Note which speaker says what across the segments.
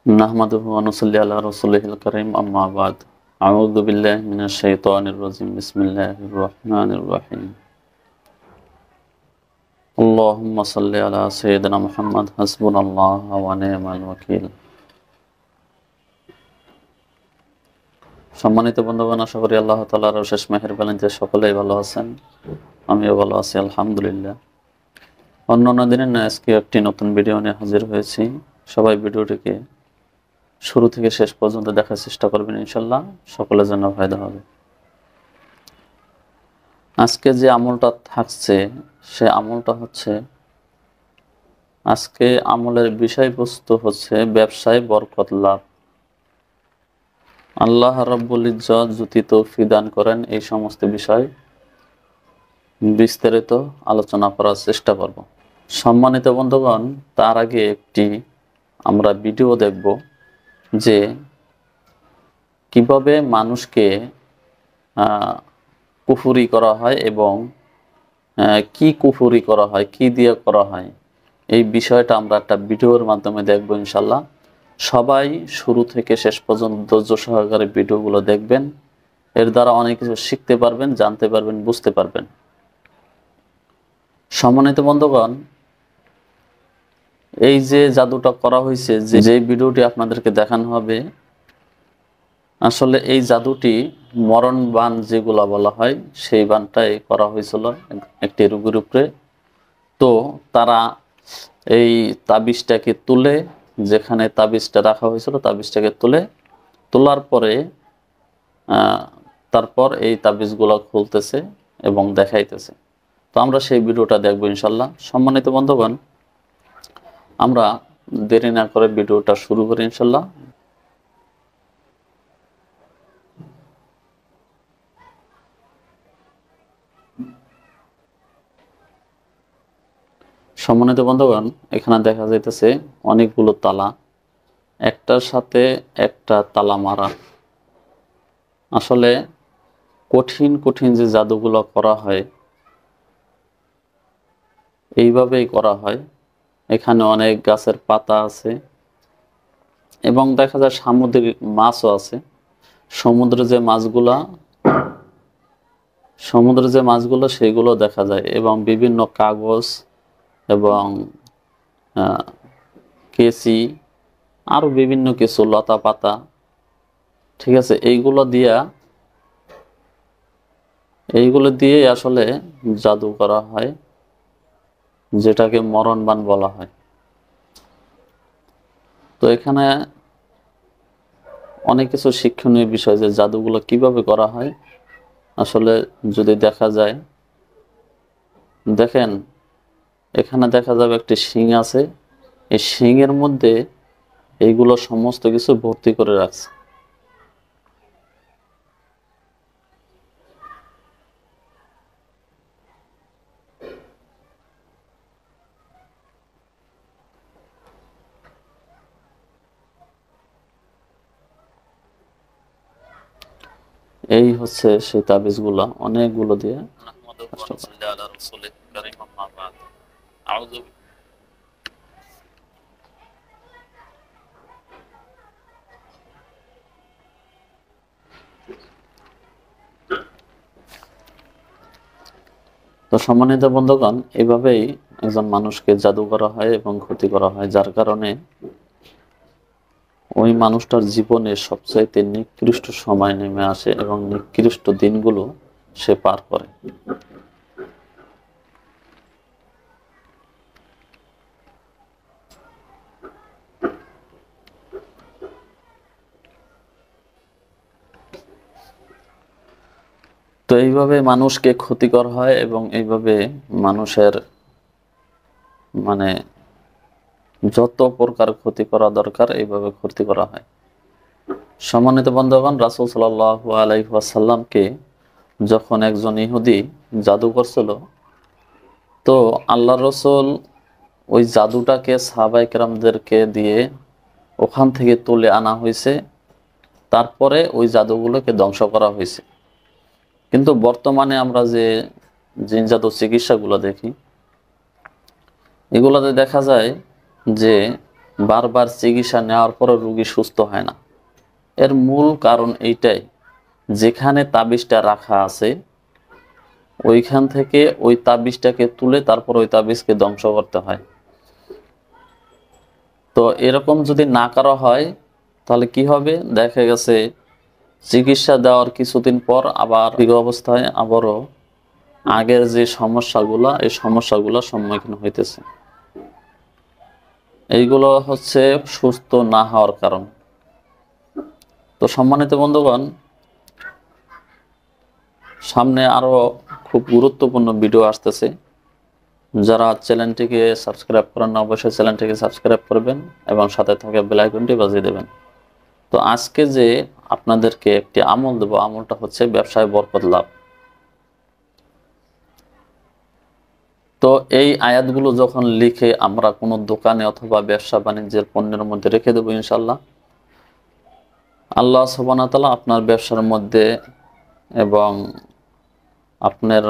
Speaker 1: নাহমাদুহু ওয়া নুসাল্লি আলা রাসূলিহিল কারীম আম্মা বাদ আউযু বিল্লাহি মিনাশ শাইতানির রাজীম বিসমিল্লাহির রাহমানির রাহিম আল্লাহুম্মা সাল্লি আলা সাইয়্যিদিনা মুহাম্মদ হাসবুনাল্লাহু ওয়া নি'মাল ওয়াকিল। সম্মানিত বন্ধুগণ, আশা করি আল্লাহ তাআলার অশেষ মেহেরবানিতে সকলেই ভালো আছেন। আমিও ভালো আছি আলহামদুলিল্লাহ। অন্যান্য দিনের ন্যায় আজকে একটি নতুন ভিডিও নিয়ে হাজির হয়েছি। সবাই ভিডিওটিকে শুরু থেকে শেষ পর্যন্ত দেখার চেষ্টা করবেন, ইনশাল্লাহ সকলের জন্য ফায়দা হবে। আজকে যে আমলটা থাকছে সে আমলটা হচ্ছে, আজকে আমলের বিষয়বস্তু হচ্ছে ব্যবসায় বরকত লাভ। আল্লাহ রাব্বুল ইজ্জত যদি তৌফিক দান করেন এই সমস্ত বিষয় বিস্তারিত আলোচনা করার চেষ্টা করব। সম্মানিত বন্ধুগণ, তার আগে একটি আমরা ভিডিও দেখব যে কিভাবে মানুষকে কুফরি করা হয় এবং কি কুফরি করা হয়, কি দিয়ে করা হয়, এই বিষয়টা আমরা একটা ভিডিওর মাধ্যমে দেখব ইনশাল্লাহ। সবাই শুরু থেকে শেষ পর্যন্ত ধৈর্য সহকারে ভিডিওগুলো দেখবেন। এর দ্বারা অনেক কিছু শিখতে পারবেন, জানতে পারবেন, বুঝতে পারবেন। সম্মানিত বন্ধুগণ, এই যে জাদুটা করা হয়েছে, যে ভিডিওটি আপনাদেরকে দেখানো হবে, আসলে এই জাদুটি মরণ বান যেগুলা বলা হয় সেই বানটাই করা হয়েছিল একটি রোগীর উপরে। তো তারা এই তাবিজটাকে তুলে, যেখানে তাবিজটা রাখা হয়েছিল তাবিজটাকে তোলার পরে তারপর এই তাবিজগুলো খুলতেছে এবং দেখাইতেছে। তো আমরা সেই ভিডিওটা দেখবো ইনশাল্লাহ। সম্মানিত বন্ধুগণ, আমরা দেরি না করে ভিডিওটা শুরু করি ইনশাল্লাহ। সম্মানিত বন্ধুগণ, এখানে দেখা যাইতেছে অনেকগুলো তালা, একটার সাথে একটা তালা মারা। আসলে কঠিন কঠিন যে জাদুগুলো করা হয় এইভাবেই করা হয়। এখানে অনেক গাছের পাতা আছে এবং দেখা যায় সামুদ্রিক মাছও আছে। সমুদ্রে যে মাছগুলো সেগুলো দেখা যায়, এবং বিভিন্ন কাগজ এবং কেসি, আরো বিভিন্ন কিছু লতা পাতা, ঠিক আছে, এইগুলো দিয়ে আসলে জাদু করা হয়, যেটাকে মরণবান বলা হয়। তো এখানে অনেক কিছু শিক্ষণীয় বিষয়, যে জাদুগুলো কিভাবে করা হয়। আসলে যদি দেখা যায়, দেখেন এখানে দেখা যাবে একটি শিং আছে, এই শিংয়ের মধ্যে এইগুলো সমস্ত কিছু ভর্তি করে রাখছে। এই হচ্ছে সেই তাবিজগুলা, অনেকগুলো দিয়ে। তো সম্মানিত বন্ধুগণ, এভাবেই একজন মানুষকে জাদু করা হয় এবং ক্ষতি করা হয়, যার কারণে ওই মানুষটার জীবনে সবচাইতে নিকৃষ্ট সময় নেমে আসে এবং নিকৃষ্ট দিনগুলো সে পার করে। তো এইভাবে মানুষকে ক্ষতিকর হয় এবং এইভাবে মানুষের মানে যত প্রকার ক্ষতি করা দরকার এইভাবে ক্ষতি করা হয়। সম্মানিত বন্ধুগণ, রাসূল সাল্লাল্লাহু আলাইহি ওয়াসাল্লামকে যখন একজন ইহুদি জাদু করছিল, তো আল্লাহর রাসূল ওই জাদুটাকে সাহাবায়ে কেরামদেরকে দিয়ে ওখান থেকে তুলে আনা হয়েছে, তারপরে ওই জাদুগুলোকে ধ্বংস করা হয়েছে। কিন্তু বর্তমানে আমরা যে জিন জাদু চিকিৎসাগুলো দেখি, এগুলোতে দেখা যায় যে বারবার চিকিৎসা নেওয়ার পরও রোগী সুস্থ হয় না? এর মূল কারণ এইটাই, যেখানে তাবিজটা রাখা আছে ওইখান থেকে ওই তাবিজটাকে তুলে তারপর ওই তাবিজকে ধ্বংস করতে হয়। তো এরকম যদি না করা হয় তাহলে কি হবে? দেখা গেছে চিকিৎসা দেওয়ার কিছুদিন পর আবার এই অবস্থায় আবারও আগের যে সমস্যাগুলা, এই সমস্যাগুলোর সম্মুখীন হইতেছে। এইগুলো হচ্ছে সুস্থ না হওয়ার কারণ। তো সম্মানিত বন্ধুগণ, সামনে আরো খুব গুরুত্বপূর্ণ ভিডিও আসতেছে। যারা চ্যানেলটিকে সাবস্ক্রাইব করেন না, অবশ্যই চ্যানেলটিকে সাবস্ক্রাইব করবেন এবং সাথে থাকা বেল আইকনটি বাজিয়ে দেবেন। তো আজকে যে আপনাদেরকে একটি আমল দেব, আমলটা হচ্ছে ব্যবসায় বরকত লাভ। তো এই আয়াতগুলো যখন লিখে আমরা কোনো দোকানে অথবা ব্যবসা বাণিজ্যের পণ্যের মধ্যে রেখে দেবো, ইনশাল্লাহ আল্লাহ সুবহানাহু ওয়া তাআলা আপনার ব্যবসার মধ্যে এবং আপনার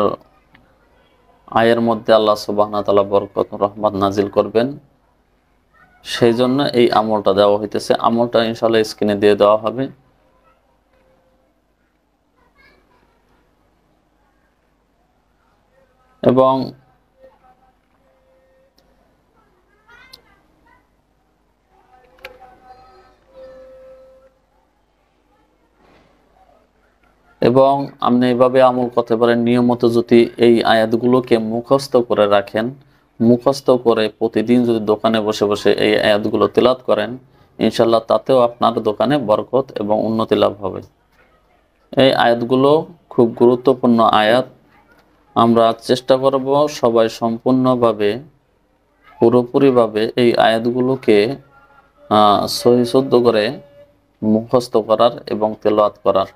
Speaker 1: আয়ের মধ্যে আল্লাহ সুবহানাহু ওয়া তাআলা বরকত রহমত নাজিল করবেন। সেই জন্য এই আমলটা দেওয়া হইতেছে। আমলটা ইনশাআল্লাহ স্ক্রিনে দিয়ে দেওয়া হবে। এবং আপনি এইভাবে আমল করতে পারেন। নিয়মিত যদি এই আয়াতগুলোকে মুখস্থ করে রাখেন, মুখস্থ করে প্রতিদিন যদি দোকানে বসে বসে এই আয়াতগুলো তিলাওয়াত করেন, ইনশাল্লাহ তাতেও আপনার দোকানে বরকত এবং উন্নতি লাভ হবে। এই আয়াতগুলো খুব গুরুত্বপূর্ণ আয়াত। আমরা চেষ্টা করব সবাই সম্পূর্ণভাবে, পুরোপুরিভাবে এই আয়াতগুলোকে সহি শুদ্ধ করে মুখস্থ করার এবং তেলাওয়াত করার।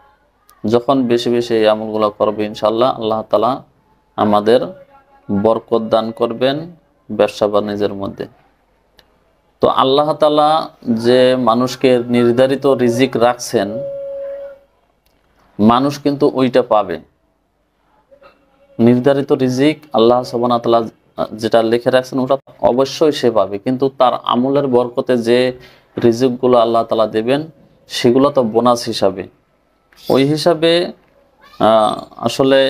Speaker 1: যখন বেশি বেশি এই আমলগুলো করবে, ইনশাল্লাহ আল্লাহ তাআলা আমাদের বরকত দান করবেন ব্যবসা বাণিজ্যের মধ্যে। তো আল্লাহ তাআলা যে মানুষকে নির্ধারিত রিজিক রাখছেন, মানুষ কিন্তু ওইটা পাবে। নির্ধারিত রিজিক আল্লাহ সুবহানাহু ওয়া তাআলা যেটা লিখে রাখছেন ওটা অবশ্যই সে পাবে, কিন্তু তার আমলের বরকতে যে রিজিকগুলো আল্লাহ তাআলা দেবেন সেগুলো তো বোনাস হিসাবে। ওই হিসাবে আসলে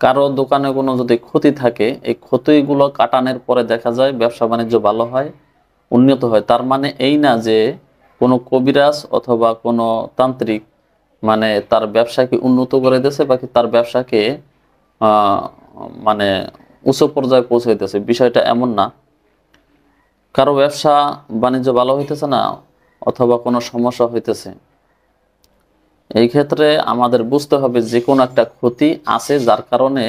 Speaker 1: কারো দোকানে কোনো যদি ক্ষতি থাকে, এই ক্ষতিগুলো কাটানোর পরে দেখা যায় ব্যবসা বাণিজ্য ভালো হয়, উন্নত হয়। তার মানে এই না যে কোনো কবিরাজ অথবা কোনো তান্ত্রিক মানে তার ব্যবসাকে উন্নত করে দিয়েছে বা তার ব্যবসাকে মানে উচ্চ পর্যায়ে পৌঁছাইতেছে, বিষয়টা এমন না। কারো ব্যবসা বাণিজ্য ভালো হইতেছে না অথবা কোনো সমস্যা হইতেছে, এই ক্ষেত্রে আমাদের বুঝতে হবে যে কোনো একটা ক্ষতি আছে যার কারণে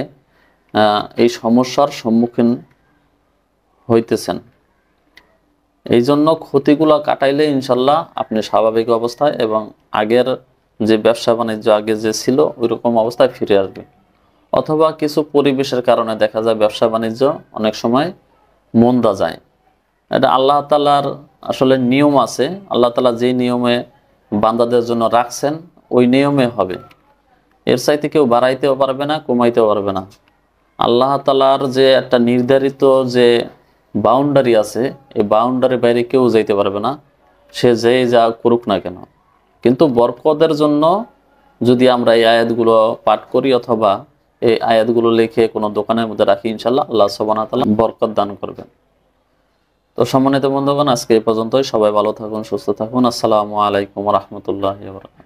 Speaker 1: এই সমস্যার সম্মুখীন হইতেছেন। এই জন্য ক্ষতিগুলো কাটাইলে ইনশাল্লাহ আপনি স্বাভাবিক অবস্থায় এবং আগের যে ব্যবসা বাণিজ্য আগে যে ছিল ওই রকম অবস্থায় ফিরে আসবে। অথবা কিছু পরিবেশের কারণে দেখা যায় ব্যবসা বাণিজ্য অনেক সময় মন্দা যায়। এটা আল্লাহ তাআলার আসলে নিয়ম আছে। আল্লাহ তাআলা যে নিয়মে বান্দাদের জন্য রাখছেন ওই নিয়মে হবে। এর চাইতে কেউ বাড়াইতেও পারবে না, কমাইতেও পারবে না। আল্লাহ তাআলার যে একটা নির্ধারিত যে বাউন্ডারি আছে, এই বাউন্ডারির বাইরে কেউ যাইতে পারবে না, সে যে যা করুক না কেন। কিন্তু বরকতের জন্য যদি আমরা এই আয়াতগুলো পাঠ করি অথবা এই আয়াতগুলো লিখে কোনো দোকানের মধ্যে রাখি, ইনশাল্লাহ আল্লাহ সুবহানাহু ওয়া তাআলা বরকত দান করবেন। তো সম্মানিত বন্ধুগণ, আজকে এই পর্যন্তই। সবাই ভালো থাকুন, সুস্থ থাকুন। আসসালামু আলাইকুম ওয়া রাহমাতুল্লাহি ওয়া বারাকাতুহু।